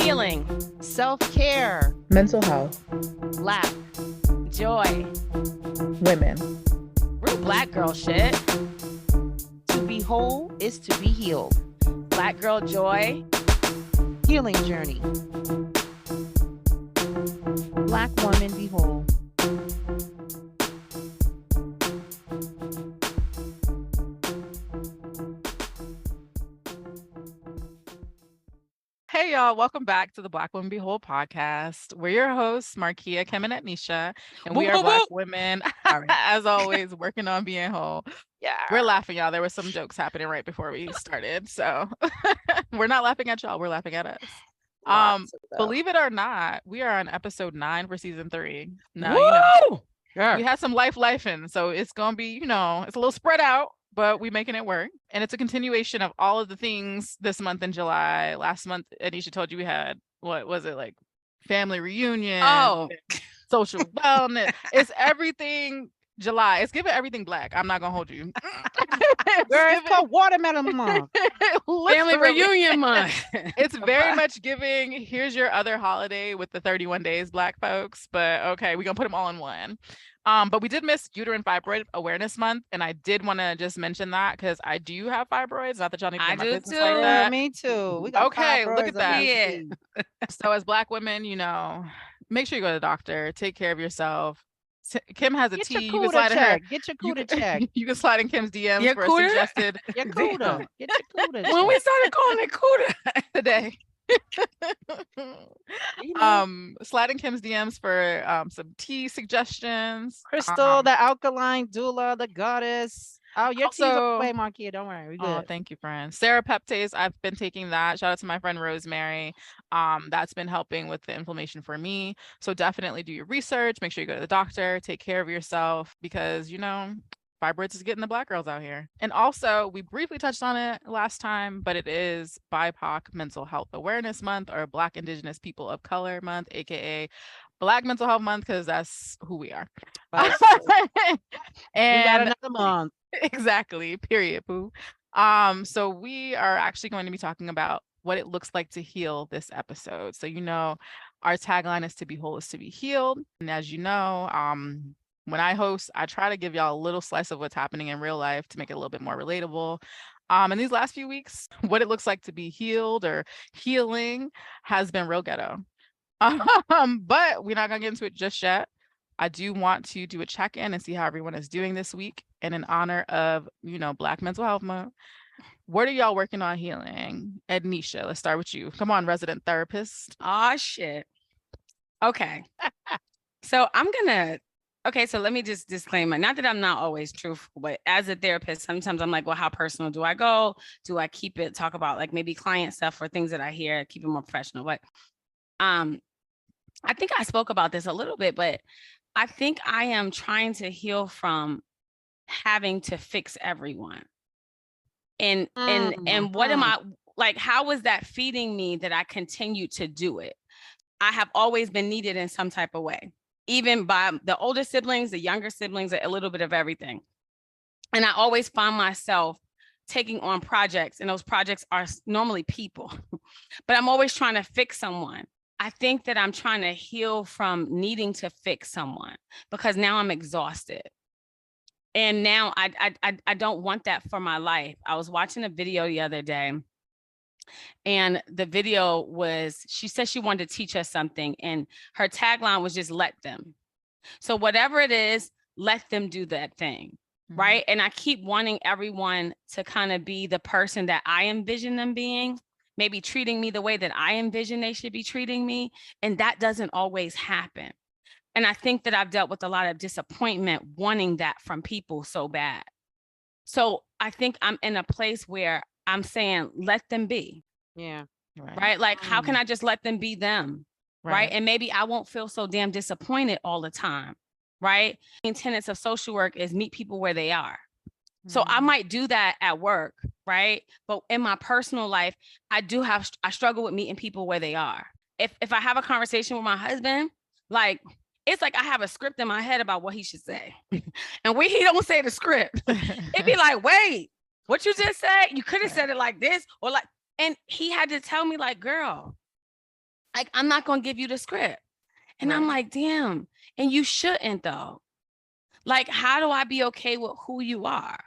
Healing, self-care, mental health, Black, joy, women. real Black girl shit. to be whole is to be healed. Black girl joy. Healing journey. Black woman be whole. Hey y'all, welcome back to the Black Women Be Whole podcast. We're your hosts, Marquia, Kim, and Ednesha, and we are Black women, as always, working on being whole. Yeah. We're laughing, y'all. There were some jokes happening right before we started, so we're not laughing at y'all, we're laughing at us. Believe it or not, we are on episode 9 for season 3. Now, we had some lifing, so it's gonna be, it's a little spread out, but we're making it work. And it's a continuation of all of the things this month in July. Last month, Ednesha told you we had, what was it, like family reunion, social wellness. It's everything July. It's giving everything Black. I'm not gonna hold you. It's called Watermelon Month. Family reunion month. It's very much giving, here's your other holiday with the 31 days, Black folks. But okay, we're gonna put them all in one. But we did miss Uterine Fibroid Awareness Month, and I did want to just mention that because I do have fibroids. Not that y'all need to get my business too. like that. Me too. We got Okay, look at that. Yeah. So as Black women, make sure you go to the doctor, take care of yourself. Kim has a Get tea. your You can CUDA slide in her. check. Get your CUDA check. You can slide in Kim's DMs Your for a CUDA? suggested Your CUDA. Get your CUDA When we check. started calling it CUDA. today. Slide in Kim's DMs for some tea suggestions. Crystal, the alkaline doula, the goddess. Oh, your tea's Also- away, Marquia. Don't worry. We Oh, good. thank you, friend. Serapeptase, I've been taking that. Shout out to my friend Rosemary. That's been helping with the inflammation for me. So definitely do your research. Make sure you go to the doctor. Take care of yourself because, fibroids is getting the Black girls out here. And also, we briefly touched on it last time, but it is BIPOC Mental Health Awareness Month, or Black Indigenous People of Color Month, aka Black Mental Health Month, because that's who we are. We got And another month. exactly, period, boo. So we are actually going to be talking about what it looks like to heal this episode. So our tagline is to be whole is to be healed. And as you know, when I host, I try to give y'all a little slice of what's happening in real life to make it a little bit more relatable. In these last few weeks, what it looks like to be healed or healing has been real ghetto. But we're not gonna get into it just yet. I do want to do a check-in and see how everyone is doing this week. And in honor of, Black Mental Health Month, what are y'all working on healing? Ednesha, let's start with you. Come on, resident therapist. Oh, shit. Okay. So so let me just disclaimer, not that I'm not always truthful, but as a therapist, sometimes I'm like, well, how personal do I go? Do I keep it, talk about like maybe client stuff or things that I hear, keep it more professional? But I think I spoke about this a little bit, but I think I am trying to heal from having to fix everyone. And what am I like, how is that feeding me that I continue to do it? I have always been needed in some type of way, even by the older siblings, the younger siblings, a little bit of everything. And I always find myself taking on projects, and those projects are normally people, but I'm always trying to fix someone. I think that I'm trying to heal from needing to fix someone because now I'm exhausted. And now I don't want that for my life. I was watching a video the other day, and the video was, she said she wanted to teach us something, and her tagline was just let them. So whatever it is, let them do that thing, right? And I keep wanting everyone to kind of be the person that I envision them being, maybe treating me the way that I envision they should be treating me. And that doesn't always happen. And I think that I've dealt with a lot of disappointment wanting that from people so bad. So I think I'm in a place where I'm saying, let them be. Yeah. Right? Like, how can I just let them be them? Right? And maybe I won't feel so damn disappointed all the time. Right? The tenets of social work is meet people where they are. So I might do that at work, right? But in my personal life, I struggle with meeting people where they are. If I have a conversation with my husband, like, it's like I have a script in my head about what he should say. And he don't say the script. It'd be like, wait, what you just said? You could have said it like this, or like, and he had to tell me like, girl, Like, I'm not going to give you the script. And I'm like, damn. And you shouldn't though. Like, how do I be okay with who you are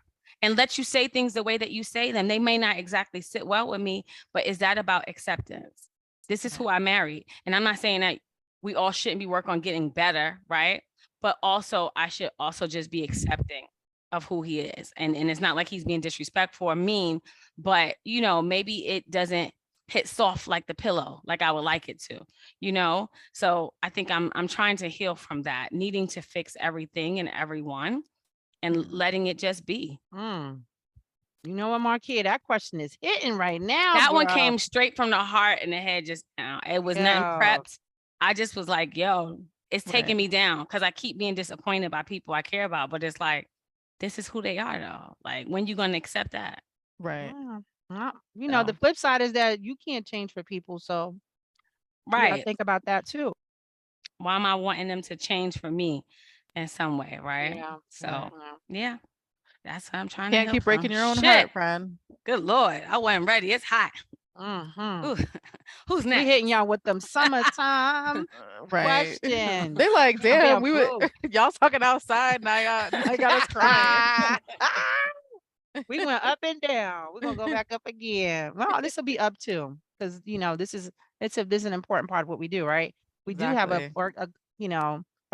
and let you say things the way that you say them? They may not exactly sit well with me, but is that about acceptance? This is who I married. And I'm not saying that we all shouldn't be working on getting better, right? But also, I should also just be accepting of who he is. And it's not like he's being disrespectful or mean, but, you know, maybe it doesn't hit soft like the pillow, like I would like it to, you know? So I think I'm trying to heal from that, needing to fix everything and everyone and letting it just be. You know what, Marquia, that question is hitting right now. That one girl. came straight from the heart and the head just, it was nothing prepped. I just was like, yo, it's taking me down because I keep being disappointed by people I care about, but it's like, this is who they are though. Like, when you going to accept that? Right. Well, you know, the flip side is that you can't change for people. So you gotta think about that too. Why am I wanting them to change for me in some way, right? Yeah. So yeah, that's what I'm trying Can't to keep heal breaking from. your own Shit. heart, friend. Good Lord, I wasn't ready. It's hot. Ooh, who's We next? hitting y'all with them summertime questions. They like, damn, we were Boo. y'all talking outside and I got us crying. We went up and down. We're gonna go back up again. Well, this will be up too, because you know this is an important part of what we do, right? We do have a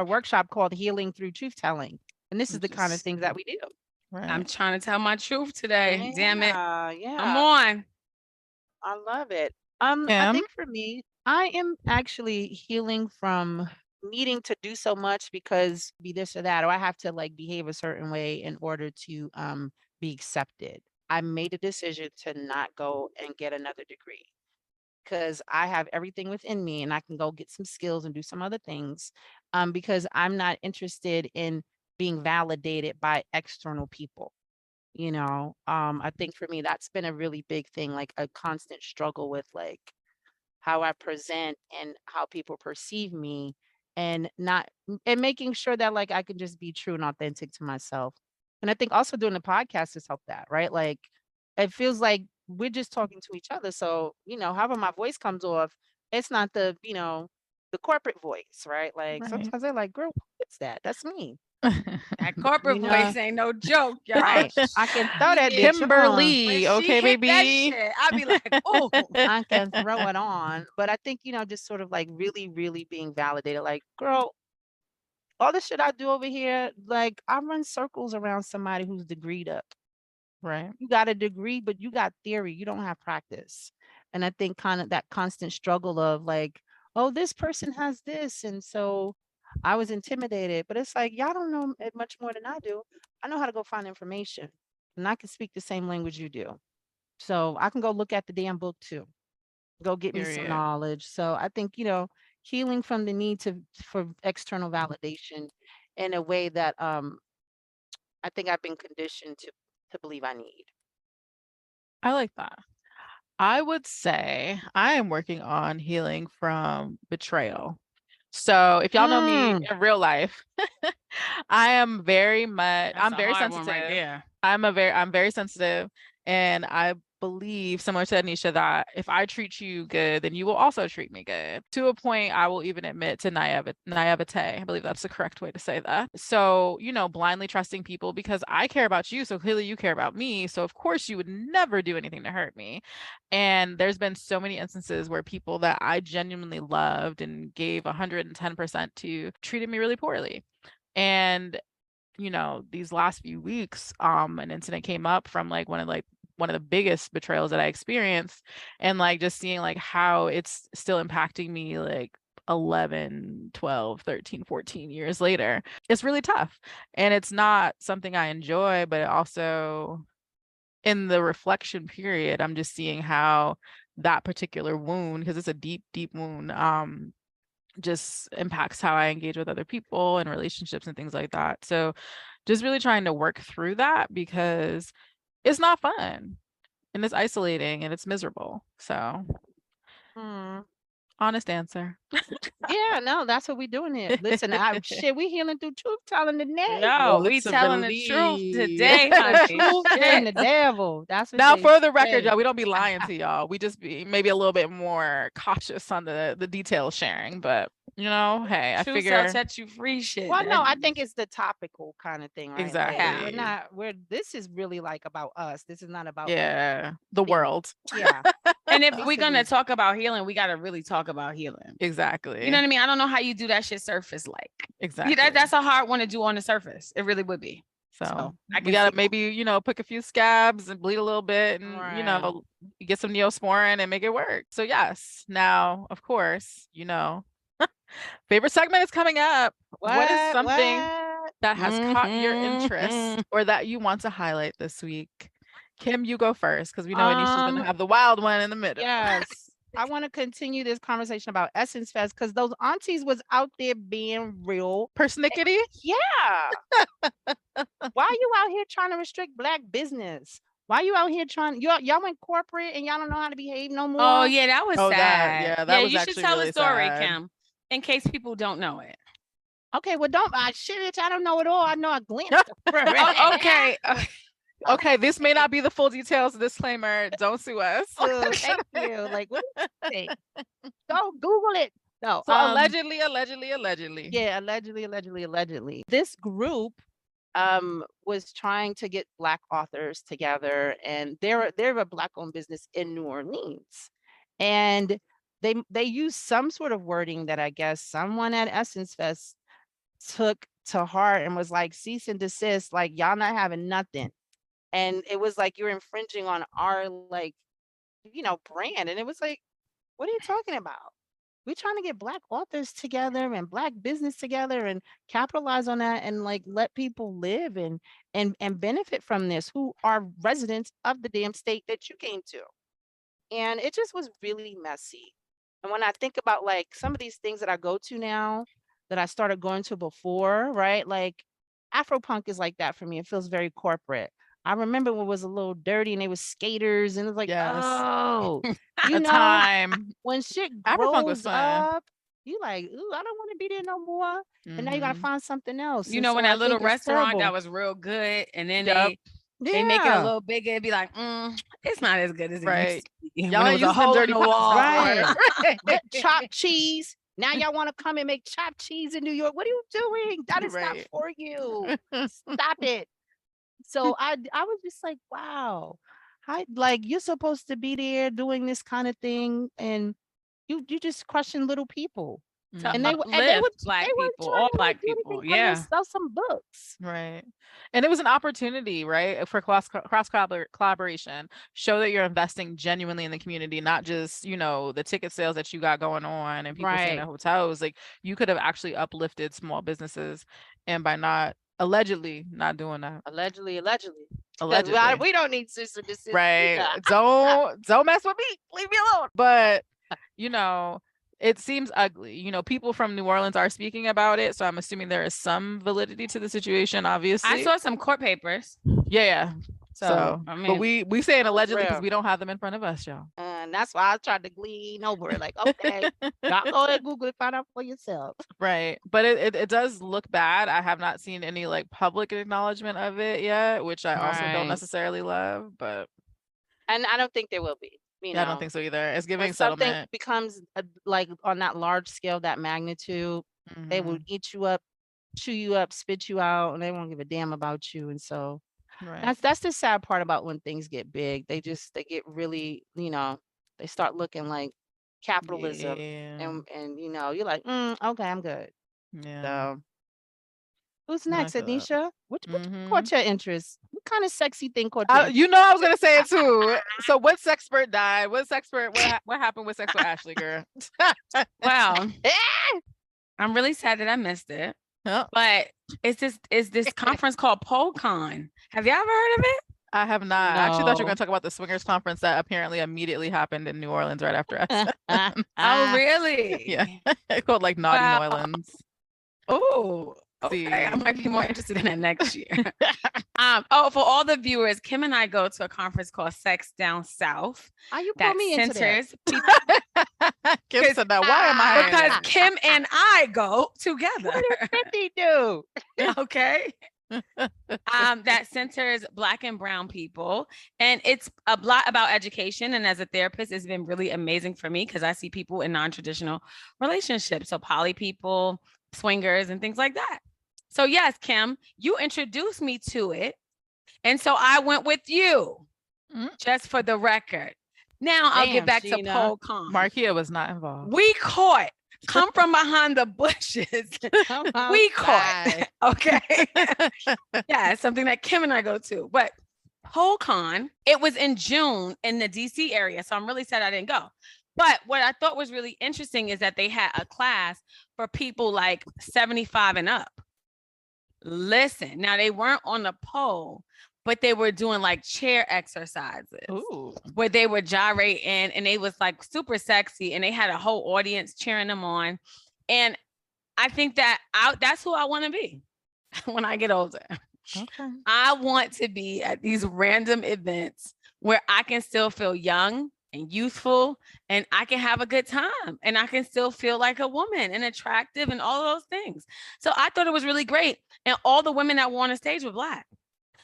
workshop called Healing Through Truth Telling, and this is the kind of things that we do. I'm trying to tell my truth today. Damn it. Yeah. I'm on. I love it. I think for me, I am actually healing from needing to do so much because be this or that, or I have to like behave a certain way in order to be accepted. I made a decision to not go and get another degree because I have everything within me and I can go get some skills and do some other things because I'm not interested in being validated by external people. You know, I think for me, that's been a really big thing, like a constant struggle with like how I present and how people perceive me and not and making sure that like I can just be true and authentic to myself. And I think also doing the podcast has helped that, right? Like it feels like we're just talking to each other. So, you know, however my voice comes off, it's not the, you know, the corporate voice, right? Like sometimes they're like, girl, what's that? That's me. That corporate voice ain't no joke, y'all. Right. I can throw that bitch on. Kimberly, When she okay, hit that baby. shit, I'd be like, oh. I can throw it on. But I think, you know, just sort of like really, really being validated. Like, girl, all the shit I do over here, like I run circles around somebody who's degreed up. Right. You got a degree, but you got theory. You don't have practice. And I think kind of that constant struggle of like, oh, this person has this. And so I was intimidated. But it's like, y'all don't know it much more than I do. I know how to go find information. And I can speak the same language you do. So I can go look at the damn book too. Go get me some knowledge. So I think, you know, healing from the need for external validation in a way that I think I've been conditioned to believe I need. I like that. I would say I am working on healing from betrayal. So if y'all know me in real life, I am very much, I'm very sensitive. Right there. I'm very sensitive. And I believe, similar to Ednesha, that if I treat you good, then you will also treat me good. To a point, I will even admit to naivete. I believe that's the correct way to say that. So, you know, blindly trusting people because I care about you. So clearly you care about me. So of course you would never do anything to hurt me. And there's been so many instances where people that I genuinely loved and gave 110% to treated me really poorly. And you know, these last few weeks, an incident came up from like one of the biggest betrayals that I experienced, and like just seeing like how it's still impacting me like 11, 12, 13, 14 years later. It's really tough. And it's not something I enjoy, but it also in the reflection period, I'm just seeing how that particular wound, because it's a deep, deep wound, just impacts how I engage with other people and relationships and things like that. So just really trying to work through that because it's not fun and it's isolating and it's miserable. So Honest answer. Yeah, no, that's what we doing here. Listen, we healing through truth telling today. No, we What's a telling the truth relief. today, honey. Truth and the Shit. devil. That's what Now, they for the record, say. y'all, we don't be lying to y'all. We just be maybe a little bit more cautious on the detail sharing. But hey, I Truth figure shall set you free. Shit. Well, no, I think it's the topical kind of thing, right? Like, exactly. this is really like about us. This is not about the things. world. Yeah. And if Needs we're to gonna be. talk about healing, we gotta really talk about healing. Exactly. You know what I mean? I don't know how you do that shit surface like. Exactly. That's a hard one to do on the surface. It really would be. So I we can gotta see maybe, pick a few scabs and bleed a little bit and, Right. get some Neosporin and make it work. So yes, now, of course, favorite segment is coming up. What is something that has caught your interest or that you want to highlight this week? Kim, you go first because we know Ednesha's gonna have the wild one in the middle. Yes. I want to continue this conversation about Essence Fest because those aunties was out there being real persnickety. Yeah. Why are you out here trying to restrict Black business? Why are you out here trying? Y'all went corporate and y'all don't know how to behave no more. Oh yeah, that was sad. That was you actually should tell really the story, sad. Kim, in case people don't know it. Okay, well, I don't know it all. I know a glimpse. Okay. Okay, this may not be the full details. Disclaimer: don't sue us. Thank you. Like, what do you think? Go Google it. No. So allegedly. Yeah, allegedly. This group was trying to get Black authors together, and they're a Black-owned business in New Orleans, and they used some sort of wording that I guess someone at Essence Fest took to heart and was like, cease and desist, like y'all not having nothing. And it was like, you're infringing on our brand. And it was like, what are you talking about? We're trying to get Black authors together and Black business together and capitalize on that and like let people live and benefit from this who are residents of the damn state that you came to. And it just was really messy. And when I think about like some of these things that I go to now that I started going to before, right? Like Afropunk is like that for me. It feels very corporate. I remember when it was a little dirty and they was skaters and it was like, oh, time when shit Afropunk was grows fun. up, you like, ooh, I don't want to be there no more. And now you gotta find something else. You know, when that little restaurant that was real good and then they make it a little bigger, it'd be like, it's not as good as it used to be. Y'all ain't using them dirty pots. Right. Chopped cheese. Now y'all want to come and make chopped cheese in New York. What are you doing? That is not for you. Stop it. So I was just like, wow, you're supposed to be there doing this kind of thing, and you just crushing little people. And they would Black people, all Black people, sell some books, right? And it was an opportunity, right, for cross collaboration. Show that you're investing genuinely in the community, not just the ticket sales that you got going on and people staying at hotels. Like you could have actually uplifted small businesses, and by allegedly not doing that. Allegedly. We don't need sister to sister. Right. Don't mess with me. Leave me alone. But it seems ugly. People from New Orleans are speaking about it, so I'm assuming there is some validity to the situation, obviously. I saw some court papers. Yeah. So I mean, but we saying allegedly because we don't have them in front of us, y'all. And that's why I tried to glean over it. Like, okay, y'all go ahead, Google it, find out for yourself. Right. But it does look bad. I have not seen any like public acknowledgement of it yet, which I also don't necessarily love, but and I don't think there will be. I don't think so either. It's giving something settlement. Becomes like on that large scale, that magnitude, they will eat you up, chew you up, spit you out, and they won't give a damn about you. And so that's the sad part about when things get big. They get really, they start looking like capitalism, and you're like, okay, I'm good. Yeah. So who's next, Ednesha? What caught your interest? What kind of sexy thing caught your interest? I was gonna say it too. So what sexpert died? What happened with Sex with Ashley, girl? Wow. I'm really sad that I missed it. But it's this conference called PoleCon. Have y'all ever heard of it? I have not. I actually thought you were going to talk about the swingers conference that apparently immediately happened in New Orleans right after us. Oh, really? Yeah. It's called like Naughty New Orleans. Oh, See. Okay, I might be more interested in it next year. For all the viewers, Kim and I go to a conference called Sex Down South. How you pull That me into that? centers people Kim said that. Why am I because here? Kim and I go together. What does Cindy do? Okay. That centers Black and brown people, and it's a lot about education. And as a therapist, it's been really amazing for me because I see people in non-traditional relationships, so poly people, swingers, and things like that. So yes, Kim, you introduced me to it, and so I went with you. Just for the record. Now I'll get back to pole con. Marquia was not involved. We caught. Come from behind the bushes. We caught. Okay. Yeah, it's something that Kim and I go to. But PoleCon, it was in June in the DC area. So I'm really sad I didn't go. But what I thought was really interesting is that they had a class for people like 75 and up. Listen, now they weren't on the pole, but they were doing like chair exercises. Ooh. Where they were gyrating, and they was like super sexy, and they had a whole audience cheering them on. And I think that that's who I want to be when I get older. Okay. I want to be at these random events where I can still feel young and youthful, and I can have a good time, and I can still feel like a woman and attractive and all of those things. So I thought it was really great. And all the women that were on the stage were Black.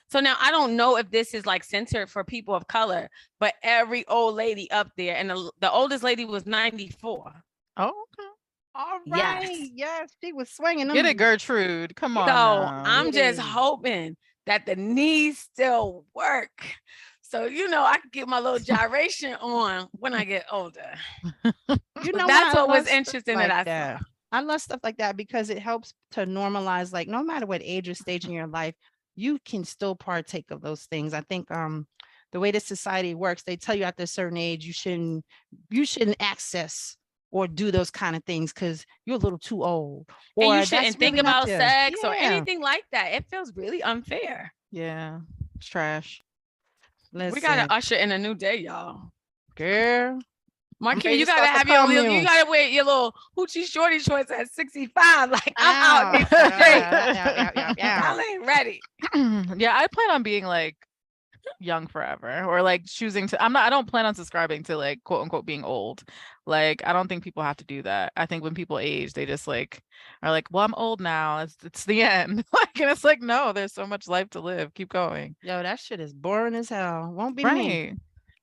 So now I don't know if this is like centered for people of color, but every old lady up there, and the oldest lady was 94. Oh, okay. All right. Yes, she was swinging them. Get it, Gertrude. Come on. So now. I'm just hoping that the knees still work. So, I can get my little gyration on when I get older. That's what was interesting that I saw. I love stuff like that because it helps to normalize, like no matter what age or stage in your life, you can still partake of those things. I think the way the society works, they tell you after a certain age you shouldn't access or do those kind of things because you're a little too old. Or and you shouldn't think about sex or anything like that. It feels really unfair. Yeah, it's trash. Listen, we gotta usher in a new day, y'all. Girl. Marquia, you gotta have you gotta wear your little hoochie shorty shorts at 65. Like I'm out. I ain't ready. Yeah, I plan on being like young forever, or like choosing to. I don't plan on subscribing to like quote unquote being old. Like I don't think people have to do that. I think when people age, they just like are like, well, I'm old now. It's the end. Like, and it's like, no, there's so much life to live. Keep going. Yo, that shit is boring as hell. Won't be right. me.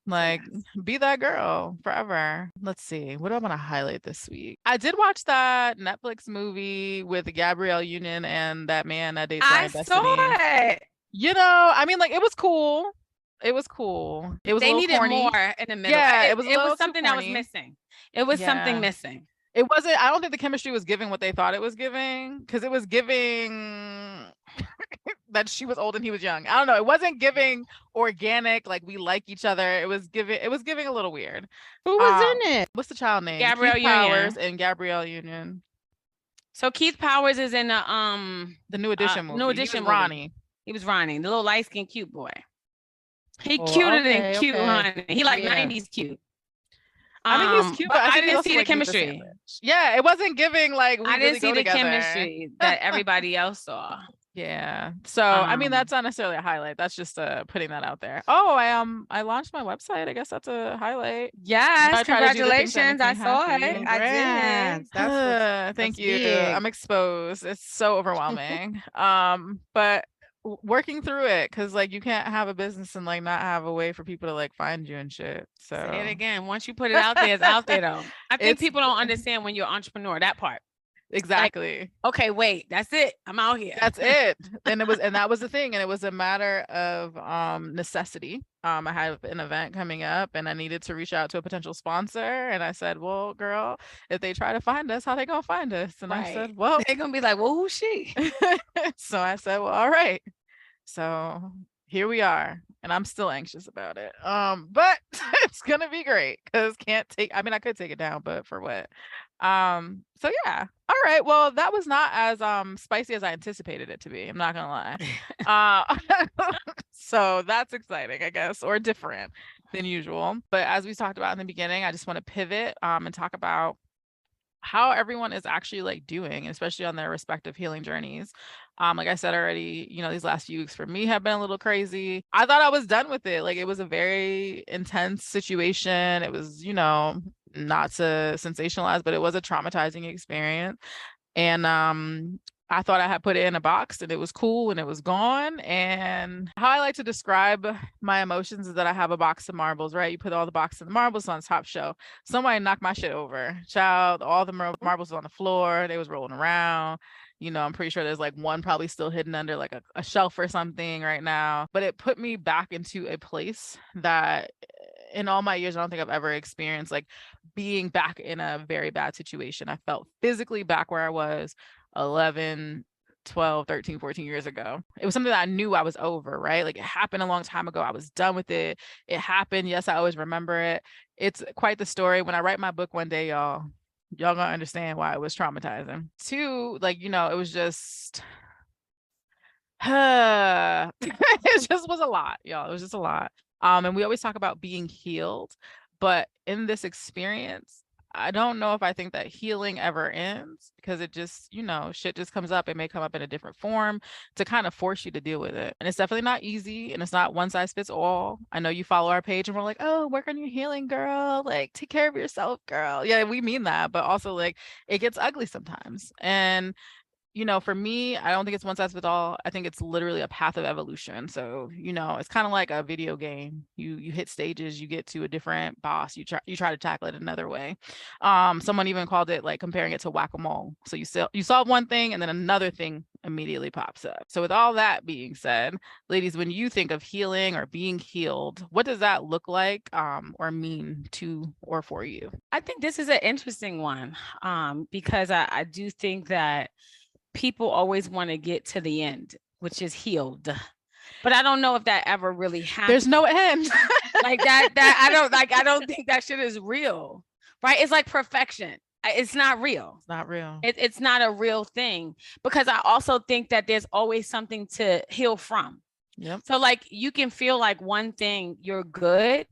Like, be that girl forever. Let's see. What do I want to highlight this week? I did watch that Netflix movie with Gabrielle Union and that man that dates Ryan Destiny. I saw it. I mean, like, it was cool. It was cool. It was they needed corny. More in the middle. Yeah, it was something that was missing. It was something missing. It wasn't. I don't think the chemistry was giving what they thought it was giving, because it was giving that she was old and he was young. I don't know. It wasn't giving organic, like we like each other. It was giving a little weird. Who was in it? What's the child name? Gabrielle Keith Union. Powers and Gabrielle Union. So Keith Powers is in the New Edition movie. New Edition movie. Ronnie. He was Ronnie, the little light skinned cute boy. He cuter than cute, honey. He like 90s cute. I mean, he's cute, but I didn't see the chemistry. Yeah, it wasn't giving like I didn't see the chemistry that everybody else saw. Yeah. So I mean, that's not necessarily a highlight. That's just putting that out there. Oh, I launched my website. I guess that's a highlight. Yes, congratulations. I saw it. I did. Thank you. Big. I'm exposed. It's so overwhelming. But working through it, because like you can't have a business and like not have a way for people to like find you and shit. So say it again. Once you put it out there, it's out there though. I think people don't understand when you're an entrepreneur, that part. Exactly. Like, okay, wait, that's it. I'm out here. That's it. And that was the thing. And it was a matter of necessity. I had an event coming up and I needed to reach out to a potential sponsor. And I said, well, girl, if they try to find us, how they gonna find us? And I said, well, they're gonna be like, well, who's she? So I said, well, all right. So here we are. And I'm still anxious about it. But it's gonna be great because I could take it down, but for what? So yeah. All right. Well, that was not as spicy as I anticipated it to be. I'm not gonna lie. So that's exciting, I guess, or different than usual. But as we talked about in the beginning, I just want to pivot and talk about how everyone is actually like doing, especially on their respective healing journeys. Like I said already, these last few weeks for me have been a little crazy. I thought I was done with it. Like it was a very intense situation. It was, not to sensationalize, but it was a traumatizing experience. And I thought I had put it in a box and it was cool and it was gone. And how I like to describe my emotions is that I have a box of marbles, right? You put all the boxes of the marbles on the top shelf. Somebody knocked my shit over. Child, all the marbles on the floor. They was rolling around. I'm pretty sure there's like one probably still hidden under like a shelf or something right now. But it put me back into a place that in all my years, I don't think I've ever experienced like being back in a very bad situation. I felt physically back where I was 11, 12, 13, 14 years ago. It was something that I knew I was over, right? Like it happened a long time ago. I was done with it. It happened. Yes, I always remember it. It's quite the story. When I write my book one day, y'all gonna understand why it was traumatizing. Two, like, it was just it just was a lot, y'all. It was just a lot. And we always talk about being healed, but in this experience, I don't know if I think that healing ever ends, because it just, shit just comes up. It may come up in a different form to kind of force you to deal with it. And it's definitely not easy, and it's not one size fits all. I know you follow our page and we're like, oh, work on your healing, girl. Like, take care of yourself, girl. Yeah, we mean that, but also like it gets ugly sometimes. And for me, I don't think it's one size fits all. I think it's literally a path of evolution. So, it's kind of like a video game. You hit stages, you get to a different boss, you try to tackle it another way. Someone even called it like comparing it to whack-a-mole. So you solve one thing and then another thing immediately pops up. So with all that being said, ladies, when you think of healing or being healed, what does that look like or mean to or for you? I think this is an interesting one because I do think that people always want to get to the end, which is healed. But I don't know if that ever really happens. There's no end. Like that I don't think that shit is real. Right? It's like perfection. It's not real. It's not real. It's not a real thing, because I also think that there's always something to heal from. Yep. So like you can feel like one thing you're good.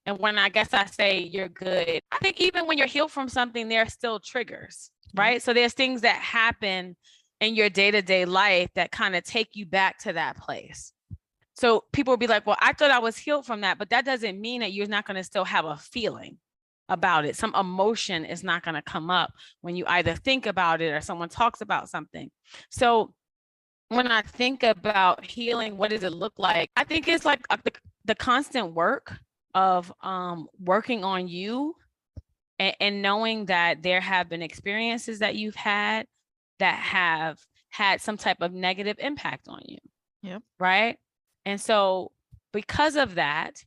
And when I guess I say you're good, I think even when you're healed from something, there are still triggers, right? So there's things that happen in your day-to-day life that kind of take you back to that place. So people will be like, well, I thought I was healed from that, but that doesn't mean that you're not going to still have a feeling about it. Some emotion is not going to come up when you either think about it or someone talks about something. So when I think about healing, what does it look like? I think it's like the constant work of working on you and knowing that there have been experiences that you've had that have had some type of negative impact on you. Yep. Right. And so because of that,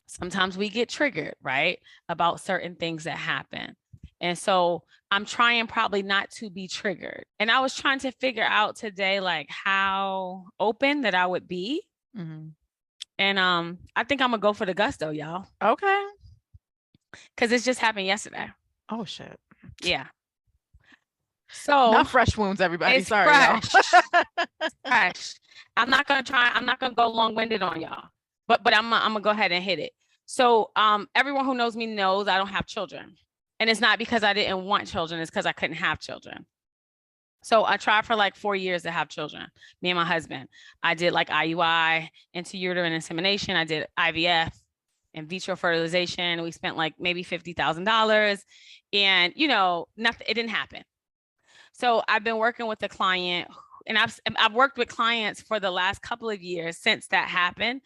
sometimes we get triggered, right, about certain things that happen. And so I'm trying probably not to be triggered. And I was trying to figure out today, like how open that I would be. Mm-hmm. And I think I'm gonna go for the gusto, y'all. Okay. Because this just happened yesterday. Oh shit. Yeah. So not fresh wounds, everybody. It's sorry. Fresh. Fresh. I'm not gonna go long-winded on y'all. But I'm gonna go ahead and hit it. So everyone who knows me knows I don't have children. And it's not because I didn't want children, it's because I couldn't have children. So I tried for like 4 years to have children, me and my husband. I did like IUI, intrauterine insemination. I did IVF, in vitro fertilization. We spent like maybe $50,000 and nothing, it didn't happen. So I've been working with a client, and I've worked with clients for the last couple of years since that happened.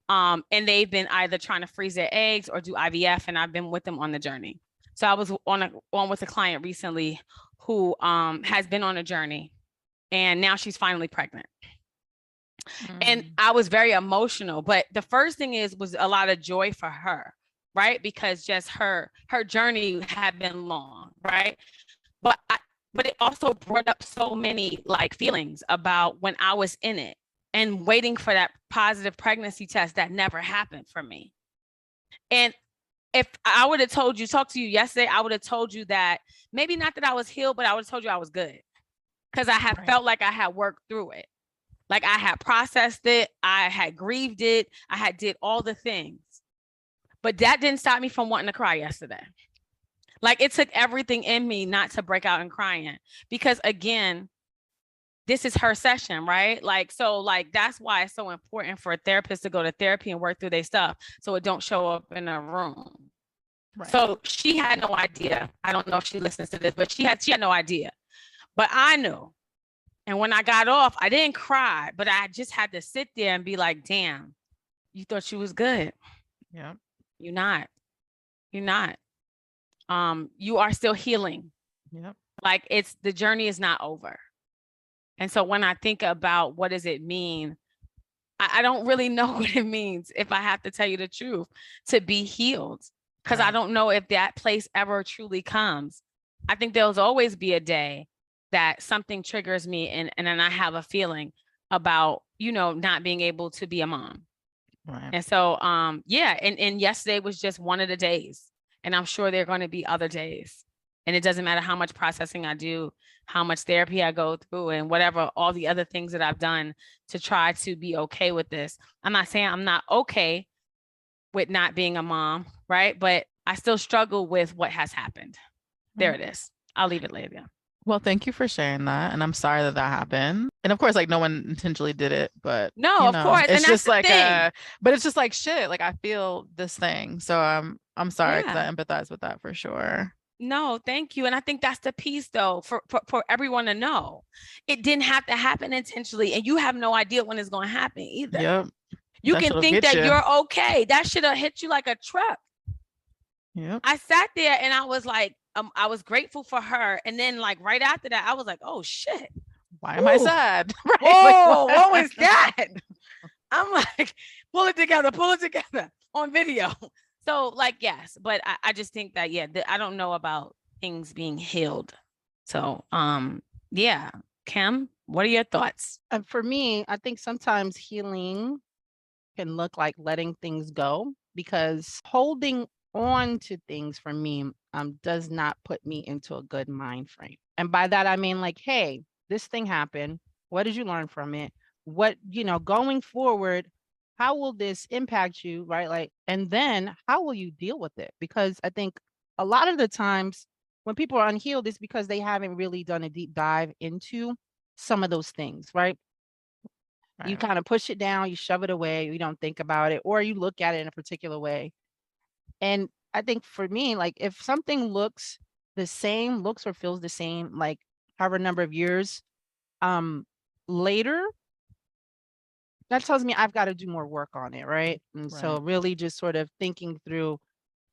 And they've been either trying to freeze their eggs or do IVF, and I've been with them on the journey. So I was on with a client recently who has been on a journey, and now she's finally pregnant. And I was very emotional, but the first thing was a lot of joy for her, right? Because just her journey had been long, right? But it also brought up so many like feelings about when I was in it and waiting for that positive pregnancy test that never happened for me. And if I would have talked to you yesterday, I would have told you that maybe not that I was healed, but I would have told you I was good, because I had felt like I had worked through it. Like I had processed it. I had grieved it. I had did all the things, but that didn't stop me from wanting to cry yesterday. Like it took everything in me not to break out and crying, because again, this is her session, right? Like, so like, that's why it's so important for a therapist to go to therapy and work through their stuff so it don't show up in a room. Right. So she had no idea. I don't know if she listens to this, but she had no idea. But I knew. And when I got off, I didn't cry, but I just had to sit there and be like, damn, you thought you was good. Yeah. You're not. You're not. You are still healing. Yep. Like the journey is not over. And so when I think about what does it mean, I don't really know what it means, if I have to tell you the truth, to be healed. Because I don't know if that place ever truly comes. I think there'll always be a day that something triggers me and then I have a feeling about, not being able to be a mom. Right. And so, yeah. And yesterday was just one of the days. And I'm sure there are going to be other days. And it doesn't matter how much processing I do, how much therapy I go through, and whatever, all the other things that I've done to try to be okay with this. I'm not saying I'm not okay with not being a mom, right? But I still struggle with what has happened. There it is. I'll leave it there. Well, thank you for sharing that. And I'm sorry that happened. And of course, like no one intentionally did it, but no, of course. It's and just like, but it's just like shit. Like I feel this thing. So I'm sorry because I empathize with that for sure. No, thank you. And I think that's the piece though, for everyone to know. It didn't have to happen intentionally. And you have no idea when it's going to happen either. Yep. You can think that you're okay. That should have hit you like a truck. Yep. I sat there and I was like, I was grateful for her. And then like right after that, I was like, oh shit. Why am I sad? Right. Whoa, what was that? I'm like, pull it together on video. So like, yes, but I just think that, I don't know about things being healed. So, yeah. Kim, what are your thoughts? And for me, I think sometimes healing can look like letting things go, because holding on to things for me does not put me into a good mind frame. And by that, I mean like, hey, this thing happened. What did you learn from it? What, going forward, how will this impact you, right? Like, and then how will you deal with it? Because I think a lot of the times when people are unhealed, it's because they haven't really done a deep dive into some of those things, right? You kind of push it down, you shove it away, you don't think about it, or you look at it in a particular way. And I think for me, like if something looks or feels the same, like however number of years later, that tells me I've got to do more work on it, right? And so really just sort of thinking through,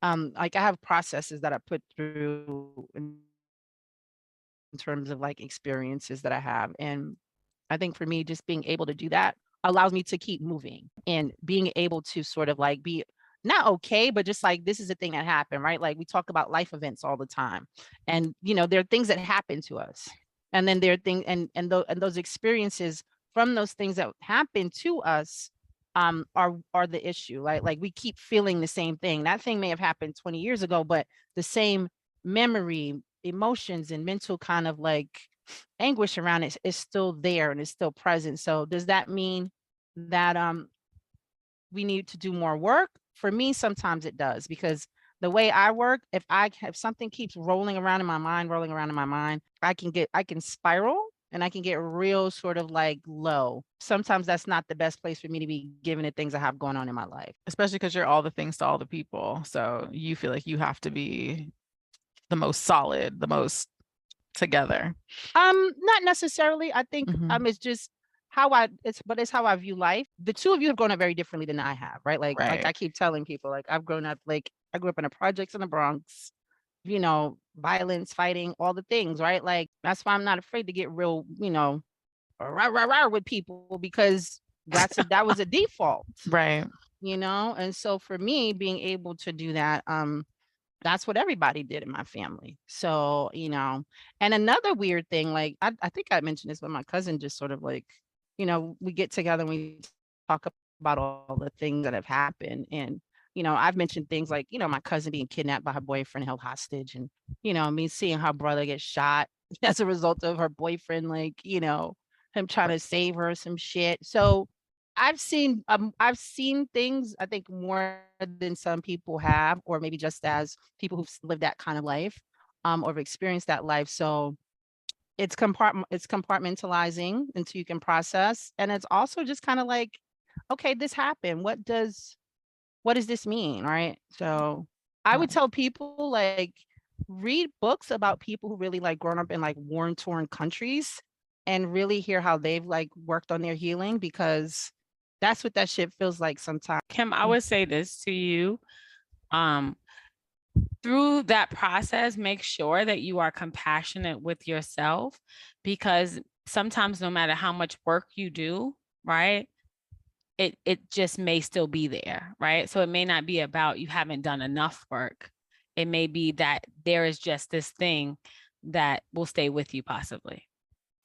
like I have processes that I put through in terms of like experiences that I have. And I think for me, just being able to do that allows me to keep moving and being able to sort of like be not okay, but just like, this is a thing that happened, right? Like we talk about life events all the time, and there are things that happen to us, and then there are things and those experiences from those things that happen to us are the issue, right? Like we keep feeling the same thing. That thing may have happened 20 years ago, but the same memory, emotions, and mental kind of like anguish around it is still there and is still present. So does that mean that we need to do more work? For me, sometimes it does, because the way I work, if something keeps rolling around in my mind, I can spiral and I can get real sort of like low. Sometimes that's not the best place for me to be given the things I have going on in my life. Especially because you're all the things to all the people. So you feel like you have to be the most solid, the most together. Not necessarily. I think it's just it's how I view life. The two of you have grown up very differently than I have, right? Like I keep telling people, like I grew up in the projects in the Bronx, violence, fighting, all the things, right? Like that's why I'm not afraid to get real, rah with people, because that was a default. Right. And so for me, being able to do that, that's what everybody did in my family. So, and another weird thing, like I think I mentioned this, but my cousin just sort of like, we get together and we talk about all the things that have happened. And, I've mentioned things like, my cousin being kidnapped by her boyfriend, held hostage, and, me seeing her brother get shot as a result of her boyfriend, like, him trying to save her some shit. So I've seen things, I think, more than some people have, or maybe just as people who've lived that kind of life, or have experienced that life. So it's compartmentalizing until you can process. And it's also just kind of like, okay, this happened. What does this mean? Right. So I would Right. tell people, like, read books about people who really like grown up in like war-torn countries and really hear how they've like worked on their healing, because that's what that shit feels like sometimes. Kim, I would say this to you. Through that process, make sure that you are compassionate with yourself, because sometimes no matter how much work you do, right, it just may still be there, right? So it may not be about you haven't done enough work. It may be that there is just this thing that will stay with you possibly.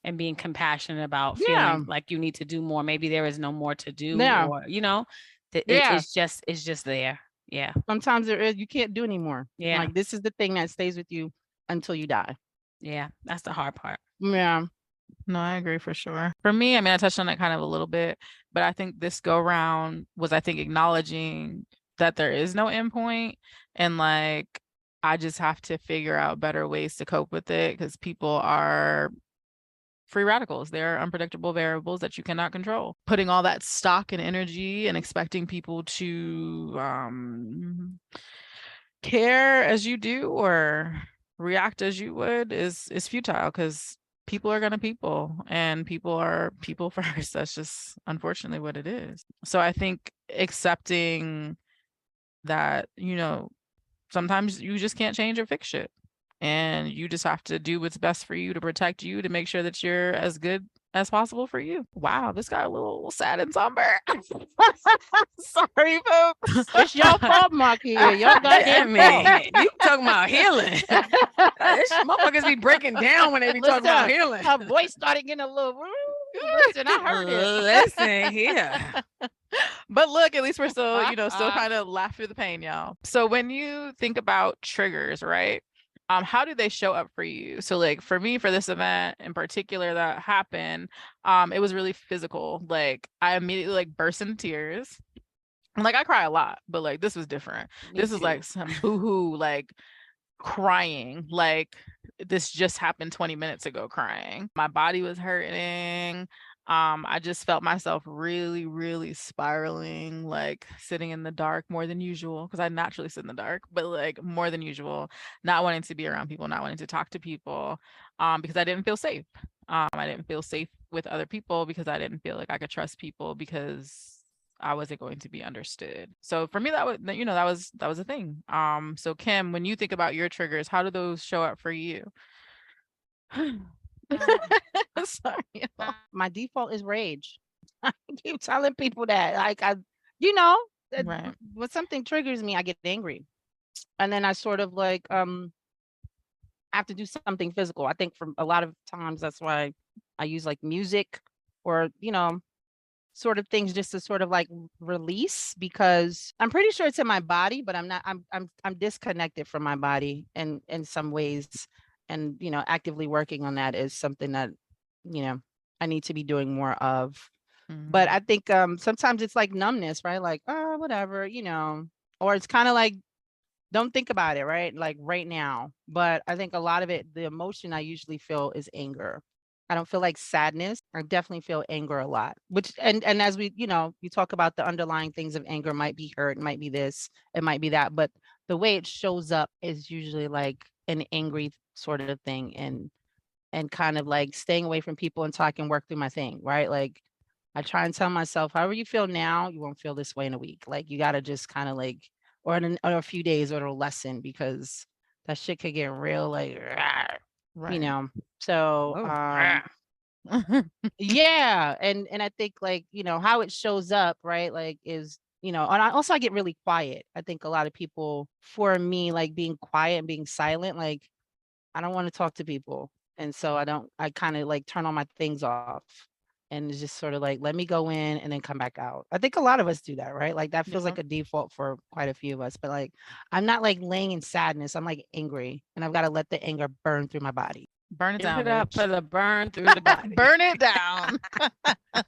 And being compassionate about Yeah. feeling like you need to do more. Maybe there is no more to do, Yeah. or Yeah. it's just there. Yeah. Sometimes there is, you can't do anymore. Yeah. Like, this is the thing that stays with you until you die. Yeah. That's the hard part. Yeah. No, I agree for sure. For me, I mean, I touched on it kind of a little bit, but I think this go round was, I think, acknowledging that there is no endpoint, and like I just have to figure out better ways to cope with it, because people are free radicals. They're unpredictable variables that you cannot control. Putting all that stock and energy and expecting people to care as you do or react as you would is futile, because people are gonna people, and people are people first. That's just unfortunately what it is. So I think accepting that, sometimes you just can't change or fix shit, and you just have to do what's best for you to protect you, to make sure that you're as good as possible for you. Wow, this got a little sad and somber. Sorry, folks. It's your fault, Marquia. Your goddamn fault. You talking about healing. This motherfuckers be breaking down when they be talking about healing. Her voice started getting a little. Listen, I heard it. Listen here. But look, at least we're still, still kind of laugh through the pain, y'all. So when you think about triggers, right? How do they show up for you? So like for me, for this event in particular that happened, it was really physical. Like I immediately like burst into tears. And like I cry a lot, but like this was different. This is like some boohoo, like crying, like this just happened 20 minutes ago crying. My body was hurting. I just felt myself really, really spiraling, like sitting in the dark more than usual, because I naturally sit in the dark, but like more than usual, not wanting to be around people, not wanting to talk to people, because I didn't feel safe. I didn't feel safe with other people, because I didn't feel like I could trust people, because I wasn't going to be understood. So for me, that was a thing. So Kim, when you think about your triggers, how do those show up for you? Sorry. My default is rage. I keep telling people that, like, Right. when something triggers me, I get angry, and then I sort of like have to do something physical. I think for a lot of times that's why I use like music, or sort of things, just to sort of like release, because I'm pretty sure it's in my body, but I'm not. I'm disconnected from my body in some ways, and actively working on that is something that I need to be doing more of. But I think sometimes it's like numbness, right? Like, oh, whatever, or it's kind of like, don't think about it, right? Like right now. But I think a lot of it, the emotion I usually feel is anger. I don't feel like sadness. I definitely feel anger a lot. Which and as we, you talk about the underlying things of anger, might be hurt, it might be this, it might be that. But the way it shows up is usually like an angry sort of thing, and kind of like staying away from people and talking, work through my thing, right? Like I try and tell myself, however you feel now, you won't feel this way in a week. Like you gotta just kind of like, or in a few days, or it'll lessen, because that shit could get real like, Right. So yeah, and I think like, how it shows up, right? Like is, and I get really quiet. I think a lot of people, for me, like being quiet and being silent, like I don't want to talk to people. And so I kind of like turn all my things off, and it's just sort of like, let me go in and then come back out. I think a lot of us do that, right? Like that feels like a default for quite a few of us, but like, I'm not like laying in sadness. I'm like angry, and I've got to let the anger burn through my body. Burn it down. Give it up for the burn through the body. Burn it down.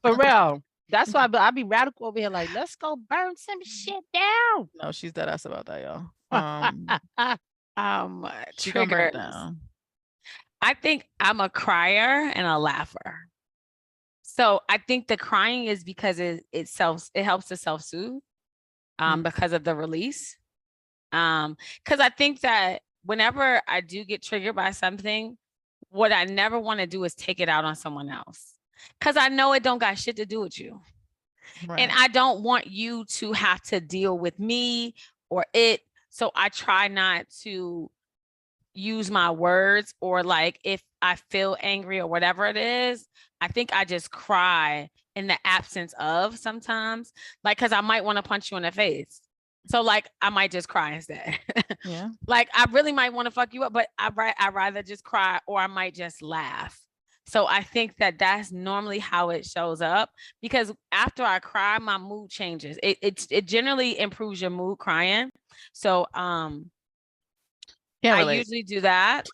For real. That's why I be radical over here. Like, let's go burn some shit down. No, she's dead ass about that, y'all. She gonna burn it Triggers. down. I think I'm a crier and a laugher. So I think the crying is because it helps to self-soothe because of the release. Because I think that whenever I do get triggered by something, what I never want to do is take it out on someone else. Because I know it don't got shit to do with you. Right. And I don't want you to have to deal with me or it. So I try not to use my words, or like if I feel angry or whatever it is, I think I just cry in the absence of sometimes, like, because I might want to punch you in the face. So like I might just cry instead. Yeah. Like I really might want to fuck you up, but I rather just cry, or I might just laugh. So I think that that's normally how it shows up, because after I cry, my mood changes. It generally improves your mood crying. So Can't I relate. usually do that.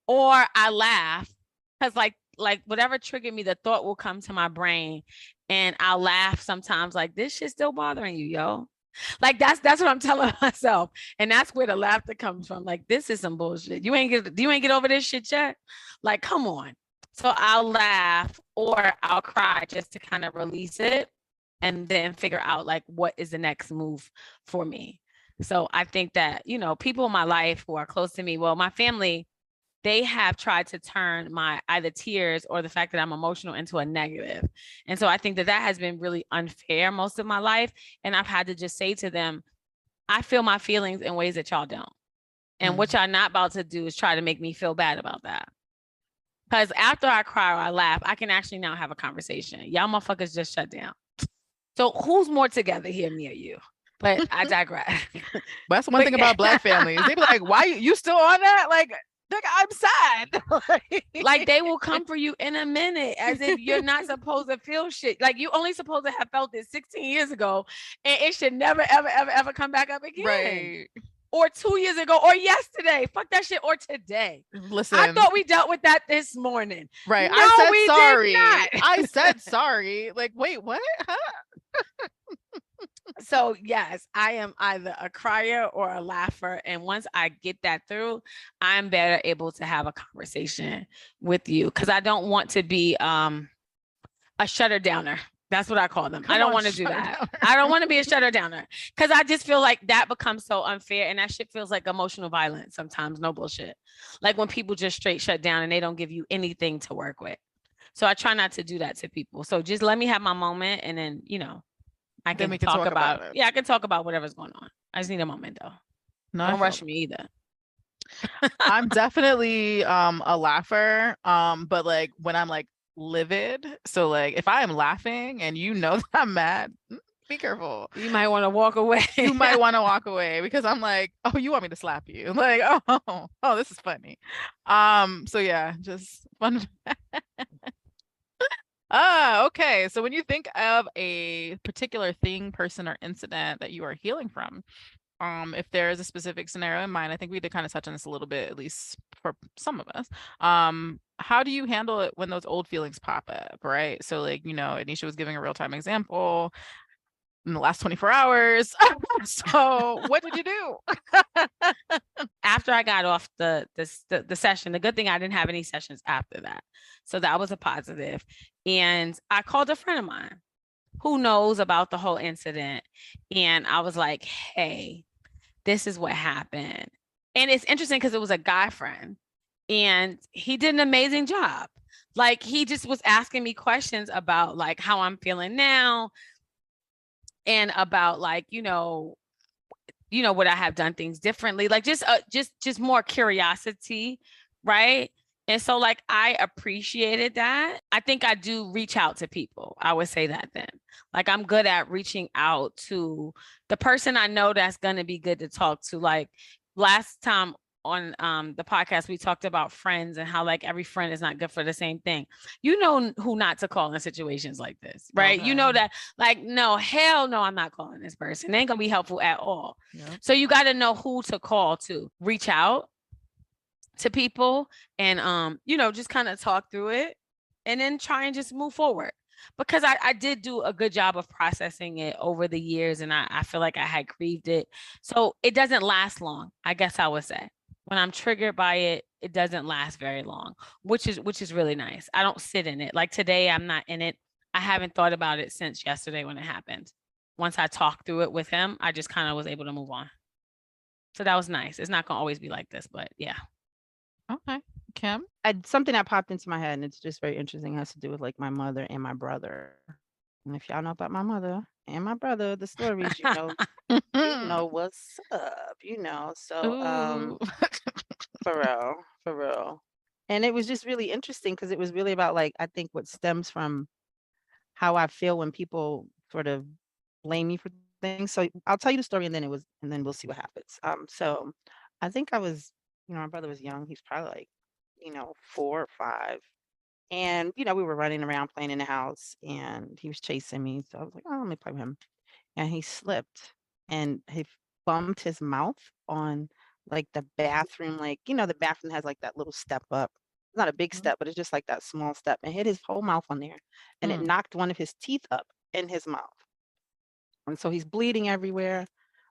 Or I laugh, because like whatever triggered me, the thought will come to my brain, and I'll laugh sometimes, like, this shit's still bothering you, yo. Like that's what I'm telling myself. And that's where the laughter comes from. Like, this is some bullshit. You ain't get over this shit yet. Like, come on. So I'll laugh or I'll cry just to kind of release it and then figure out like what is the next move for me. So I think that, you know, people in my life who are close to me, well, my family, they have tried to turn my either tears or the fact that I'm emotional into a negative. And so I think that has been really unfair most of my life. And I've had to just say to them, I feel my feelings in ways that y'all don't. And what y'all not about to do is try to make me feel bad about that. Because after I cry or I laugh, I can actually now have a conversation. Y'all motherfuckers just shut down. So who's more together here, me or you? But I digress. That's one thing about Black families. They be like, why you still on that? Like, I'm sad. Like they will come for you in a minute, as if you're not supposed to feel shit. Like you only supposed to have felt it 16 years ago, and it should never, ever, ever, ever come back up again. Right. Or 2 years ago, or yesterday. Fuck that shit. Or today. Listen, I thought we dealt with that this morning. Right. No, I said we sorry. did not. I said sorry. Like, wait, what? Huh? So yes, I am either a crier or a laugher. And once I get that through, I'm better able to have a conversation with you, because I don't want to be a shutter downer. That's what I call them. I don't want to do that. I don't want to be a shutter downer, because I just feel like that becomes so unfair, and that shit feels like emotional violence sometimes. No bullshit. Like when people just straight shut down and they don't give you anything to work with. So I try not to do that to people. So just let me have my moment, and then, you know, I can talk about it. Yeah, I can talk about whatever's going on. I just need a moment though. No, don't rush me either. I'm definitely a laugher. But like when I'm like livid, so like if I am laughing and you know that I'm mad, be careful. You might want to walk away. You might want to walk away, because I'm like, oh, you want me to slap you? Like, oh, this is funny. So yeah, just fun. Okay. So when you think of a particular thing, person, or incident that you are healing from, if there is a specific scenario in mind, I think we did kind of touch on this a little bit, at least for some of us. How do you handle it when those old feelings pop up, right? So like, you know, Ednesha was giving a real-time example in the last 24 hours. So what did you do? After I got off the session, the good thing I didn't have any sessions after that. So that was a positive. And I called a friend of mine who knows about the whole incident. And I was like, hey, this is what happened. And it's interesting because it was a guy friend, and he did an amazing job. Like he just was asking me questions about like how I'm feeling now, and about like, you know, would I have done things differently? Like just more curiosity, right? And so like I appreciated that. I think I do reach out to people. I would say that then. Like I'm good at reaching out to the person I know that's going to be good to talk to. Like last time on the podcast, we talked about friends and how like every friend is not good for the same thing. You know who not to call in situations like this, right? Okay. You know that like, no, hell no, I'm not calling this person. They ain't gonna be helpful at all. Yep. So you got to know who to call to. Reach out to people and, you know, just kind of talk through it and then try and just move forward. because I did do a good job of processing it over the years, and I feel like I had grieved it. So it doesn't last long, I guess I would say. When I'm triggered by it, it doesn't last very long, which is really nice. I don't sit in it. Like today, I'm not in it. I haven't thought about it since yesterday when it happened. Once I talked through it with him, I just kind of was able to move on. So that was nice. It's not gonna always be like this, but yeah. Okay. Kim? Something that popped into my head, and it's just very interesting. It has to do with like my mother and my brother. And if y'all know about my mother and my brother, the stories, you know what's up, So Ooh. for real. And it was just really interesting because it was really about like I think what stems from how I feel when people sort of blame me for things. So I'll tell you the story and then we'll see what happens. So I think I was, my brother was young. He's probably like, 4 or 5. And, we were running around playing in the house and he was chasing me. So I was like, oh, let me play with him. And he slipped and he bumped his mouth on like the bathroom, like, the bathroom has like that little step up. It's not a big step, but it's just like that small step, and hit his whole mouth on there. And it knocked one of his teeth up in his mouth. And so he's bleeding everywhere.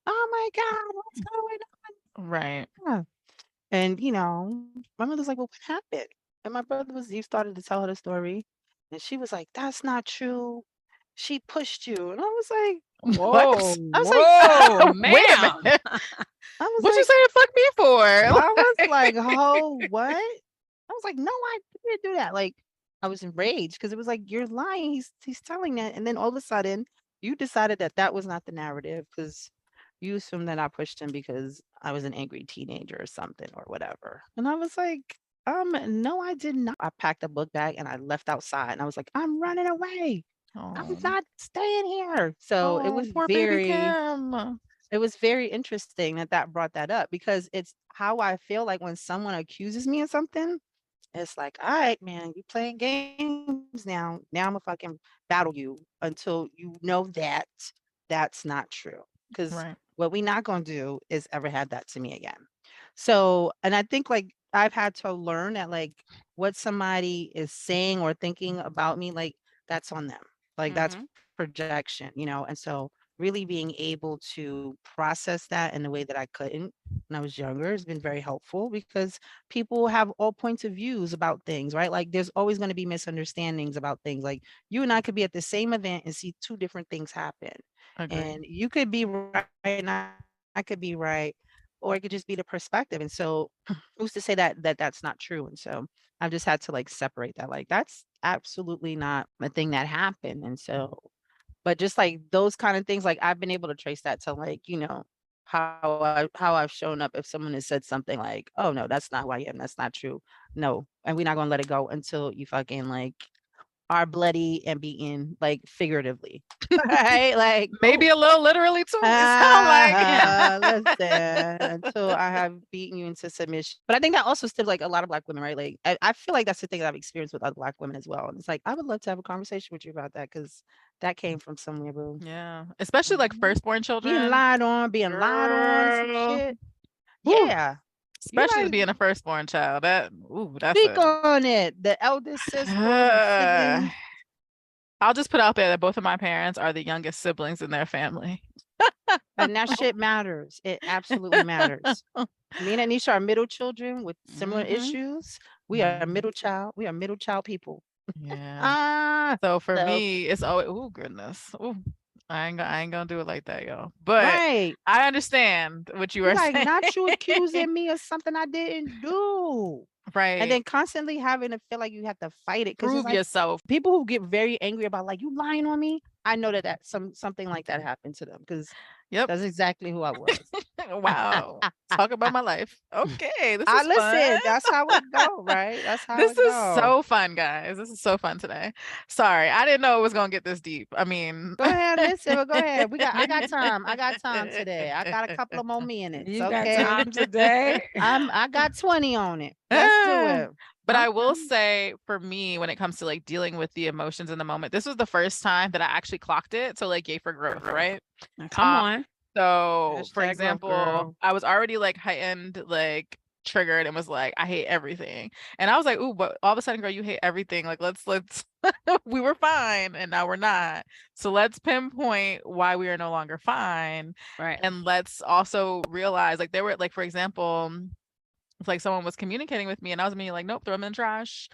Oh my God, what's going on? Right. Yeah. And, my mother's like, well, what happened? And my brother he started to tell her the story. And she was like, that's not true. She pushed you. And I was like, What? I was like, whoa, Wait a ma'am. minute. I was What you like, saying fuck me for? I was like, oh, what? I was like, no, I didn't do that. Like, I was enraged because it was like, you're lying. He's telling that. And then all of a sudden, you decided that was not the narrative because you assumed that I pushed him because I was an angry teenager or something or whatever. And I was like, no, I did not. I packed a book bag and I left outside and I was like, I'm running away. I'm not staying here. So Oh, poor baby Kim. it was very interesting that brought that up because it's how I feel like when someone accuses me of something, it's like, all right, man, you playing games now. Now I'm gonna fucking battle you until you know that that's not true. Because Right. what we not gonna do is ever have that to me again. So, and I think like I've had to learn that like what somebody is saying or thinking about me, like that's on them. Like that's projection, and so really being able to process that in a way that I couldn't when I was younger has been very helpful because people have all points of views about things, right? Like there's always going to be misunderstandings about things. Like you and I could be at the same event and see 2 different things happen. Agreed. And you could be right and I could be right, or it could just be the perspective. And so who's to say that's not true? And so I've just had to like separate that. Like that's absolutely not a thing that happened. And so, but just like those kind of things, like I've been able to trace that to like, how I've shown up if someone has said something like, oh no, that's not who I am. That's not true. No. And we're not gonna let it go until you fucking like are bloody and beaten, like figuratively. Right? Like Maybe a little literally too. It sounds like listen, until I have beaten you into submission. But I think that also still like a lot of Black women, right? Like I feel like that's the thing that I've experienced with other Black women as well. And it's like I would love to have a conversation with you about that because that came from somewhere, boo. Yeah. Especially like firstborn children. Being lied on some Girl. shit. Woo. Yeah. Especially like, being a firstborn child. That's speak on it. The eldest sister, siblings. I'll just put out there that both of my parents are the youngest siblings in their family. And that shit matters. It absolutely matters. Me and Ednesha are middle children with similar issues. We are middle child. We are middle child people. Yeah. So for me, it's always, oh goodness. Ooh, I ain't gonna do it like that, y'all. But right. I understand what you are like, saying. not you accusing me of something I didn't do. Right. And then constantly having to feel like you have to fight it. Prove like, yourself. People who get very angry about like you lying on me, I know that something like that happened to them because that's exactly who I was. Wow. Talk about my life. Okay. This is listen, fun. that's how it go, right? That's how this it is go. so fun, guys. This is so fun today. Sorry, I didn't know it was gonna get this deep. I mean, go ahead, listen. Go ahead. I got time. I got time today. I got a couple of more minutes. You got time today? I got 20 on it. Let's do it. But I will say for me, when it comes to like dealing with the emotions in the moment, this was the first time that I actually clocked it. So like yay for growth, right? Come on. So for Hashtag example, growth, girl. I was already like heightened, like triggered and was like, I hate everything. And I was like, ooh, but all of a sudden, girl, you hate everything. Like, let's we were fine and now we're not. So let's pinpoint why we are no longer fine. Right. And let's also realize, like, there were, like, for example, it's like someone was communicating with me and I was being like, nope, throw them in the trash,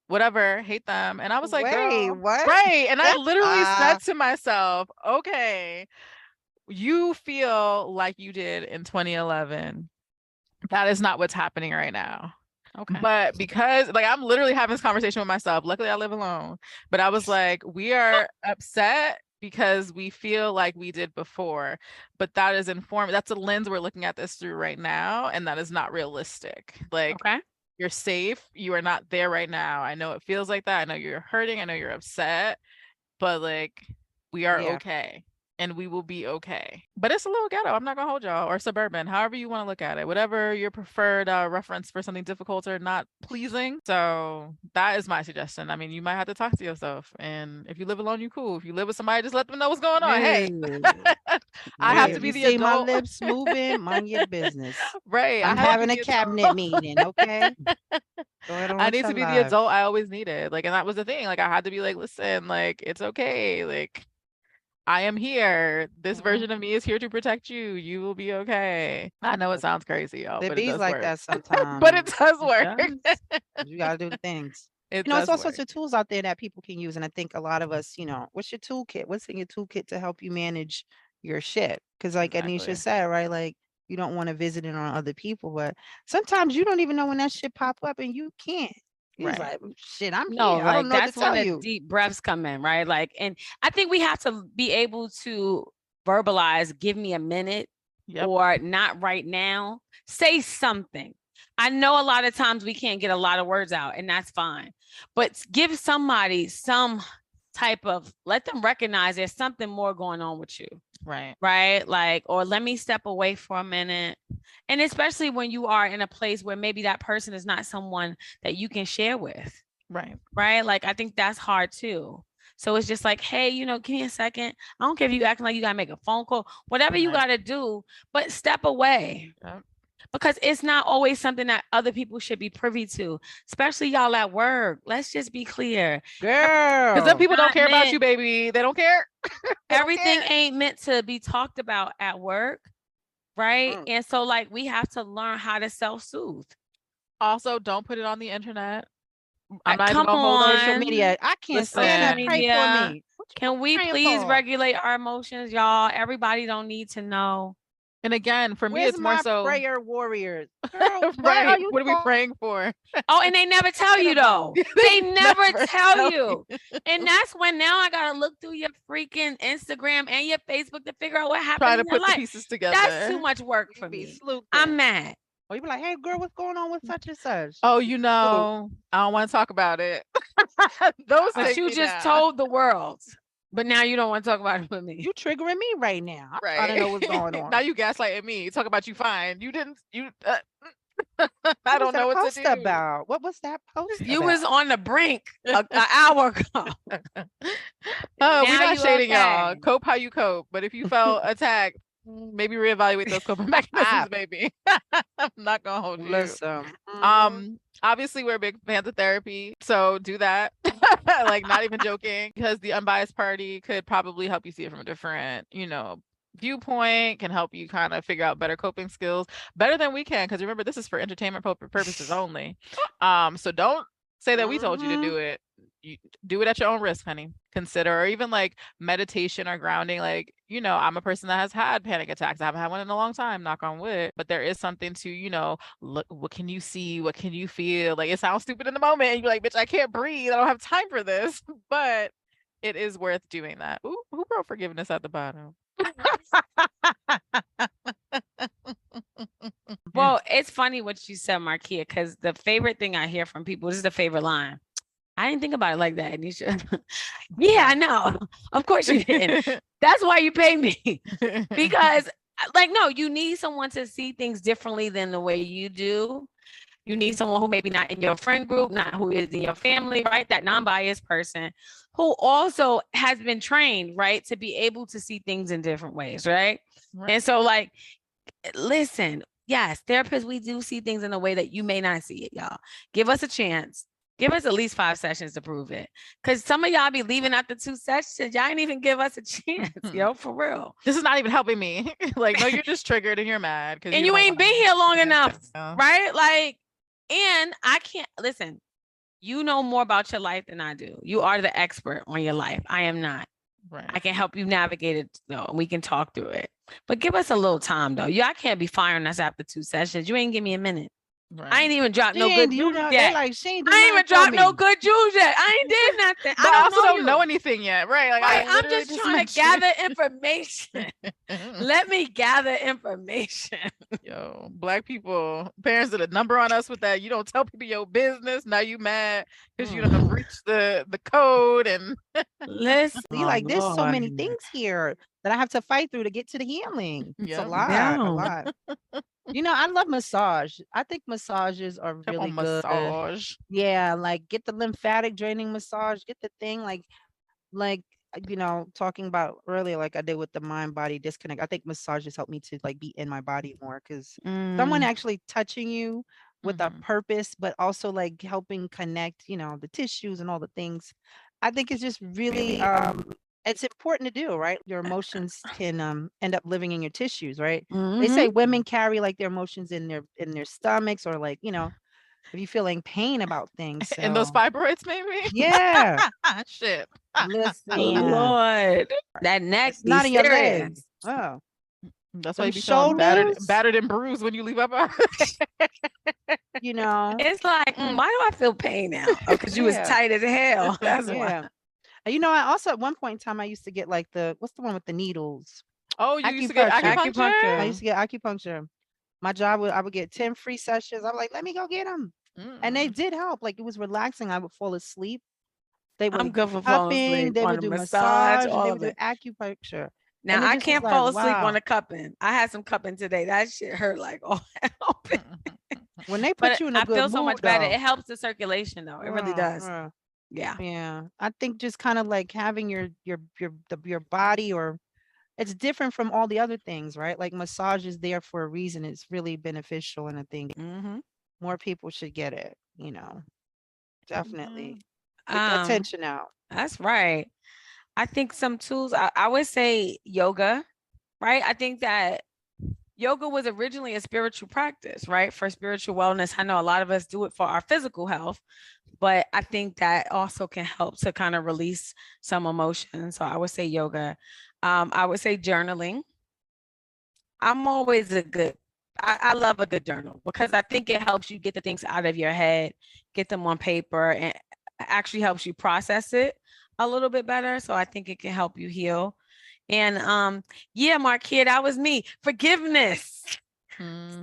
whatever, hate them. And I was like, Wait, girl, what? right. And I literally said to myself, okay, you feel like you did in 2011. That is not what's happening right now. Okay. But because, like, I'm literally having this conversation with myself. Luckily, I live alone. But I was like, we are upset because we feel like we did before. But that is informed. That's a lens we're looking at this through right now. And that is not realistic. Like, Okay. you're safe. You are not there right now. I know it feels like that. I know you're hurting. I know you're upset. But, like, we are okay. And we will be okay. But it's a little ghetto. I'm not gonna hold y'all, or suburban, however you want to look at it, whatever your preferred reference for something difficult or not pleasing. So that is my suggestion. I mean, you might have to talk to yourself, and if you live alone, you cool. If you live with somebody, just let them know what's going on. Hey, I have to be the adult. My lips moving, mind your business. Right. I'm having a cabinet meeting. Okay. I need to be the adult I always needed. Like, and that was the thing. Like, I had to be like, listen, like, it's okay. Like, I am here. This version of me is here to protect you. You will be okay. I know it sounds crazy, y'all, It but it be does like work. that sometimes. But it does work. You gotta do the things. It You know, does there's all work. sorts of tools out there that people can use. And I think a lot of us, you know, what's your toolkit? What's in your toolkit to help you manage your shit? Because like Exactly. Ednesha said, right? Like you don't want to visit it on other people, but sometimes you don't even know when that shit pop up and you can't. He's Right. like, shit, I'm No, here. I like don't know what that's to when tell the you. deep breaths come in, right? Like, and I think we have to be able to verbalize, give me a minute, Yep. or not right now. Say something. I know a lot of times we can't get a lot of words out, and that's fine. But give somebody some type of, let them recognize there's something more going on with you. Right. Right. Like, or let me step away for a minute. And especially when you are in a place where maybe that person is not someone that you can share with. Right. Right. Like, I think that's hard too. So it's just like, hey, you know, give me a second. I don't care if you acting like you got to make a phone call, whatever you got to do, but step away. Yep. Because it's not always something that other people should be privy to, especially y'all at work. Let's just be clear. Girl. Because then people don't Not care about meant- you, baby. They don't care. They don't Everything care. ain't meant to be talked about at work. Right. And so like we have to learn how to self-soothe. Also, don't put it on the internet. I'm not not come even gonna hold on. Social media. I can't Listen, stand that. Pray media. for me. Can we praying please for? regulate our emotions, y'all? Everybody don't need to know. And again, for me, Where's it's more my so prayer warriors. Girl, what are right. you What are we praying for? Oh, and they never tell you though. They never tell you. And that's when now I gotta look through your freaking Instagram and your Facebook to figure out what happened Trying to in your put the life. pieces together. That's too much work for be me. sleuthing. I'm mad. Or you be like, hey girl, what's going on with such and such? Oh, you know, I don't want to talk about it. Those But take you me just down. told the world. But now you don't want to talk about it with me. You triggering me right now. I'm Right. trying to know what's going on. Now you gaslighting me. Talk about you fine. You didn't. You. I What don't was know that what post to do. about? What was that post You about? was on the brink an hour ago. Oh, Now we're not you shading y'all. okay. Cope how you cope. But if you felt attacked, maybe reevaluate those coping mechanisms, maybe. I'm not gonna hold you. Listen. Obviously we're big fans of therapy, so do that. Like, not even joking, because the unbiased party could probably help you see it from a different, viewpoint, can help you kind of figure out better coping skills, better than we can, because remember, this is for entertainment purposes only. So don't say that we told you to do it. You do it at your own risk, honey. Consider, or even like meditation or grounding. Like, I'm a person that has had panic attacks. I haven't had one in a long time, knock on wood. But there is something to, look, what can you see? What can you feel? Like, it sounds stupid in the moment. And you're like, bitch, I can't breathe. I don't have time for this. But it is worth doing that. Ooh, who wrote forgiveness at the bottom? Well, it's funny what you said, Marquia, because the favorite thing I hear from people, this is the favorite line. I didn't think about it like that, Ednesha. Yeah, I know. Of course you didn't. That's why you pay me. Because, like, no, you need someone to see things differently than the way you do. You need someone who maybe not in your friend group, not who is in your family, right? That non-biased person who also has been trained, right? To be able to see things in different ways, right? And so, like, listen, Yes, therapists, we do see things in a way that you may not see it, y'all. Give us a chance. Give us at least 5 sessions to prove it. Because some of y'all be leaving after 2 sessions. Y'all ain't even give us a chance, yo, for real. This is not even helping me. Like, no, you're just triggered and you're mad. And you ain't been here long enough, right? Like, and I can't, listen, you know more about your life than I do. You are the expert on your life. I am not. Right. I can help you navigate it, though, and we can talk through it. But give us a little time, though. Y'all can't be firing us after 2 sessions. You ain't give me a minute. Right. I ain't even dropped no good juice yet. Like, she ain't I ain't even dropped no good juice yet. I ain't did nothing. But I also don't know anything yet, right? Like, right. I'm just trying to gather information. Let me gather information. Yo, Black people, parents did a number on us with that. You don't tell people your business. Now you mad because you don't reach the code and listen. Like, there's so many things here that I have to fight through to get to the healing. It's a lot. A lot. You know, I love massage. I think massages are really good. Massage. Yeah, like get the lymphatic draining massage, get the thing like you know, talking about earlier, like I did with the mind body disconnect. I think massages help me to like be in my body more because someone actually touching you with a purpose, but also like helping connect, you know, the tissues and all the things. I think it's just really it's important to do, right? Your emotions can end up living in your tissues, right? They say women carry like their emotions in their stomachs, or like, you know, if you're feeling pain about things. So. And those fibroids, maybe? Yeah. Shit. Listen. Lord. That neck it's not in your serious. legs. Oh. That's why you be feeling battered and bruised when you leave up. You know. It's like, why do I feel pain now? Oh, because you was tight as hell. That's why. You know, I also at one point in time I used to get like what's the one with the needles? Oh, you used to get acupuncture? I used to get acupuncture. My job I would get 10 free sessions. I was like, let me go get them. And they did help. Like, it was relaxing. I would fall asleep. They would good for falling asleep. They would do massage, and they would do acupuncture. Now I can't fall asleep on a cupping. I had some cupping today. That shit hurt like oh hell. When they put you in a good mood, I feel so much better. It helps the circulation though. It really does. Yeah. I think just kind of like having your body, or it's different from all the other things, right? Like massage is there for a reason. It's really beneficial, and I think more people should get it, you know. Definitely. Get that tension out. That's right. I think some tools, I would say yoga, right? I think that yoga was originally a spiritual practice, right? For spiritual wellness. I know a lot of us do it for our physical health, but I think that also can help to kind of release some emotion. So I would say yoga. I would say journaling. I'm always I love a good journal because I think it helps you get the things out of your head, get them on paper, and actually helps you process it a little bit better. So I think it can help you heal. And Marquia, that was me. Forgiveness.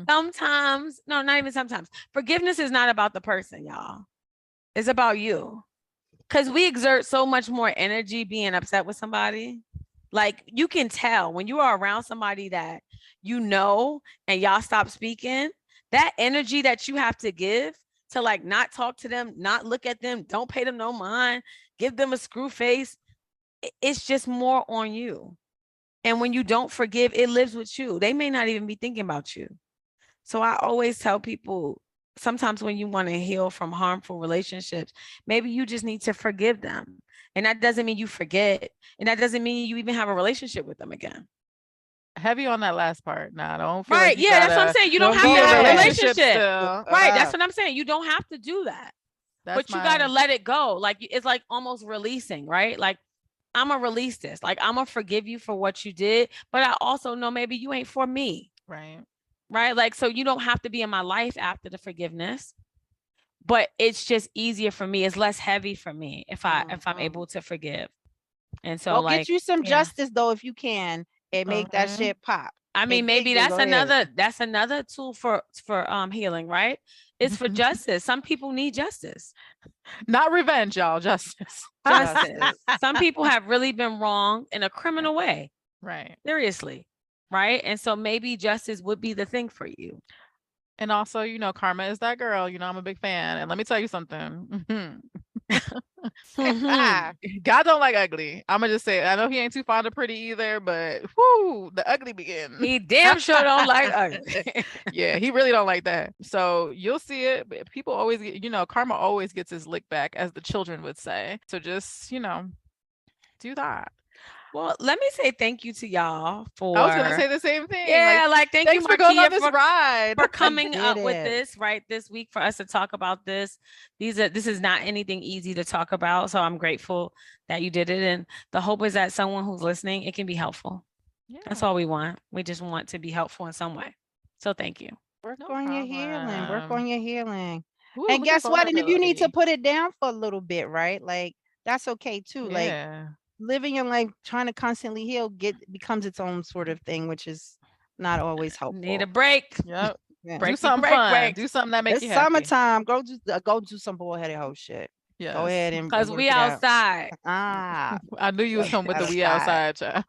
Sometimes, no, not even sometimes. Forgiveness is not about the person, y'all. It's about you. Because we exert so much more energy being upset with somebody. Like, you can tell when you are around somebody that you know and y'all stop speaking, that energy that you have to give to like not talk to them, not look at them, don't pay them no mind, give them a screw face. It's just more on you. And when you don't forgive, it lives with you. They may not even be thinking about you. So I always tell people, sometimes when you want to heal from harmful relationships, maybe you just need to forgive them. And that doesn't mean you forget. And that doesn't mean you even have a relationship with them again. Heavy on that last part. Nah, don't feel right. Like that's what I'm saying. You don't have to have a relationship. Right. That's what I'm saying. You don't have to do that. But you got to let it go. Like, it's like almost releasing, right? Like, I'm going to release this. Like, I'm going to forgive you for what you did. But I also know maybe you ain't for me. Right. Right. Like, so you don't have to be in my life after the forgiveness. But it's just easier for me. It's less heavy for me if I'm able to forgive. And so get you some justice though, if you can, and make that shit pop. I mean, maybe that's another tool for healing, right? It's for justice. Some people need justice. Not revenge, y'all. Justice. Some people have really been wrong in a criminal way. Right. Seriously. Right. And so maybe justice would be the thing for you. And also, you know, karma is that girl. You know, I'm a big fan. And let me tell you something. God don't like ugly. I'm gonna just say it. I know he ain't too fond of pretty either, but whoo, the ugly begin. He damn sure don't like ugly. Yeah, he really don't like that. So you'll see it. But people always get, karma always gets his lick back, as the children would say. So just, do that. Well, let me say thank you to y'all for. I was gonna say the same thing. Yeah, thank you, thanks for going Marquia, on this ride. for coming up with this this week for us to talk about this. This is not anything easy to talk about, so I'm grateful that you did it. And the hope is that someone who's listening, it can be helpful. Yeah. That's all we want. We just want to be helpful in some way. So thank you. Work on your healing. Work on your healing. Ooh, and guess what? And if you need to put it down for a little bit, right? Like that's okay too. Yeah. Like living your life trying to constantly heal becomes its own sort of thing, which is not always helpful. Need a break. Yep. Yeah. Do something fun. Do something that makes you happy. It's summertime. Go do some bullheaded hoe shit. Yeah. Go ahead and because we outside. I knew you was coming with the we outside, child.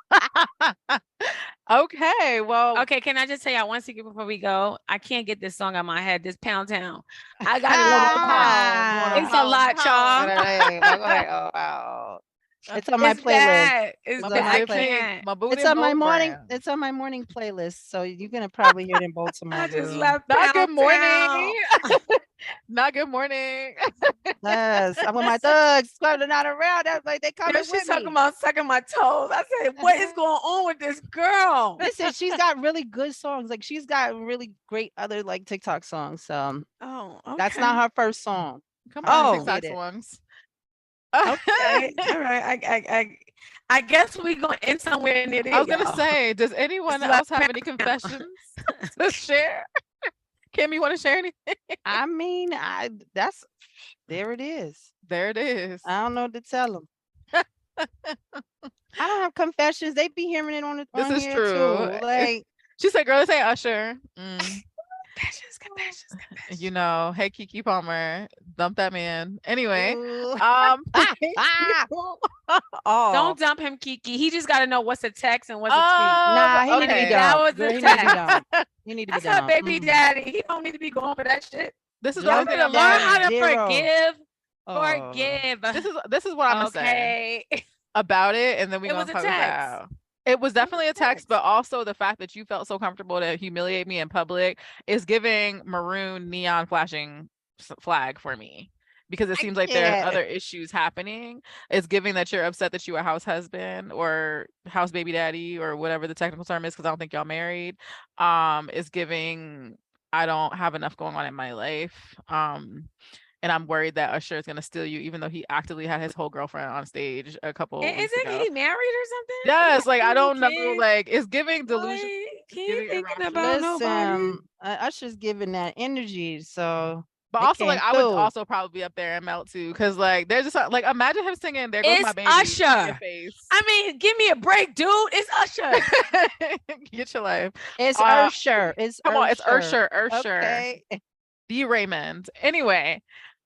Okay, well. Okay, can I just tell y'all one secret before we go? I can't get this song out of my head. This Pound Town. I got it. It's a lot, y'all. It's on my playlist. It's on my playlist. It's on my morning. It's on my morning playlist. So you're gonna probably hear it in Baltimore. I just left. Not good morning. Not good morning. Yes, I'm with my thugs. They're not around. That's like they coming with me. She's talking about sucking my toes. I said, what is going on with this girl? Listen, she's got really good songs. Like she's got really great other like TikTok songs. So that's not her first song. Come on, TikTok songs. Okay, all right. I guess we're gonna end somewhere near there. I was gonna say, does anyone else have any confessions to share? Kim, you want to share anything? I mean, there it is. There it is. I don't know what to tell them. I don't have confessions. They be hearing it on this is here true. Too. Like she said, "Girl, this ain't Usher." Confessions. Hey Keke Palmer, dump that man. Anyway, don't dump him, Keke. He just got to know what's a text and what's a tweet. Nah, he need to be that done. was Girl, the text. You need to be That's done. her baby daddy. He don't need to be going for that shit. This is the only thing to learn how to forgive. Oh. Forgive. This is what I'm gonna say about it, and then we gonna talk about. It was definitely a text, but also the fact that you felt so comfortable to humiliate me in public is giving maroon neon flashing flag for me, because it seems like there are other issues happening. It's giving that you're upset that you a house husband or house baby daddy or whatever the technical term is, because I don't think y'all married. Is giving I don't have enough going on in my life. And I'm worried that Usher is going to steal you, even though he actively had his whole girlfriend on stage a couple weeks ago. Isn't he married or something? Yes, like I don't know, like it's giving delusion. He ain't thinking about nobody. Usher's giving that energy, so. But also, like I would also probably be up there and melt too, because like there's just like imagine him singing "There Goes My Baby." Usher. In your face. I mean, give me a break, dude. It's Usher. Get your life. It's Usher. Come on, it's Usher. Okay. D. Raymond. Anyway,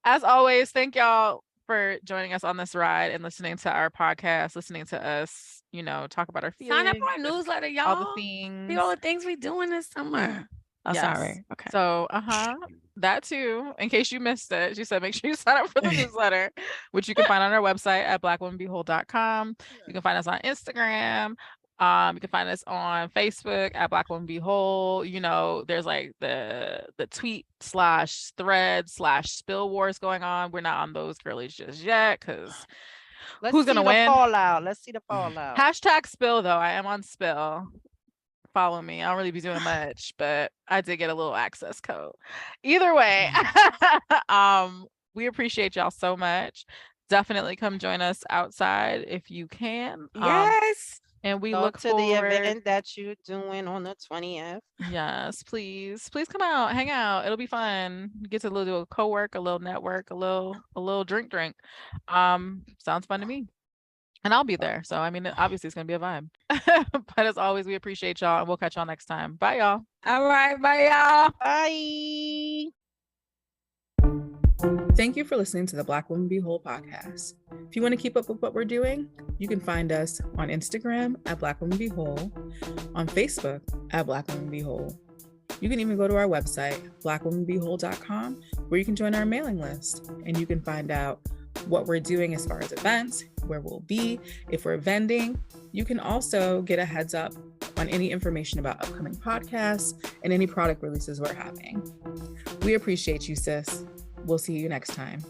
as always, thank y'all for joining us on this ride and listening to our podcast, listening to us, talk about our feelings. Sign up for our newsletter, y'all. All the things. See all the things we doing this summer. Oh, yes. Sorry. Okay. So, that too, in case you missed it, she said, make sure you sign up for the newsletter, which you can find on our website at blackwomanbehold.com. You can find us on Instagram. You can find us on Facebook at Black Woman Be Whole. There's like the tweet /thread/spill wars going on. We're not on those girlies just yet, because who's gonna win? Let's see the fallout. Hashtag spill though. I am on spill. Follow me. I don't really be doing much, but I did get a little access code. Either way, we appreciate y'all so much. Definitely come join us outside if you can. Yes. And we look look to forward the event that you're doing on the 20th. Yes, please come out, hang out. It'll be fun. Get to do a co-work, a little network, a little drink. Sounds fun to me. And I'll be there. So I mean, obviously it's gonna be a vibe. But as always, we appreciate y'all, and we'll catch y'all next time. Bye, y'all. All right, bye, y'all. Bye. Thank you for listening to the Black Woman Be Whole podcast. If you want to keep up with what we're doing, you can find us on Instagram at Black Woman Be Whole, on Facebook at Black Woman Be Whole. You can even go to our website, blackwomanbehold.com, where you can join our mailing list, and you can find out what we're doing as far as events, where we'll be, if we're vending. You can also get a heads up on any information about upcoming podcasts and any product releases we're having. We appreciate you, sis. We'll see you next time.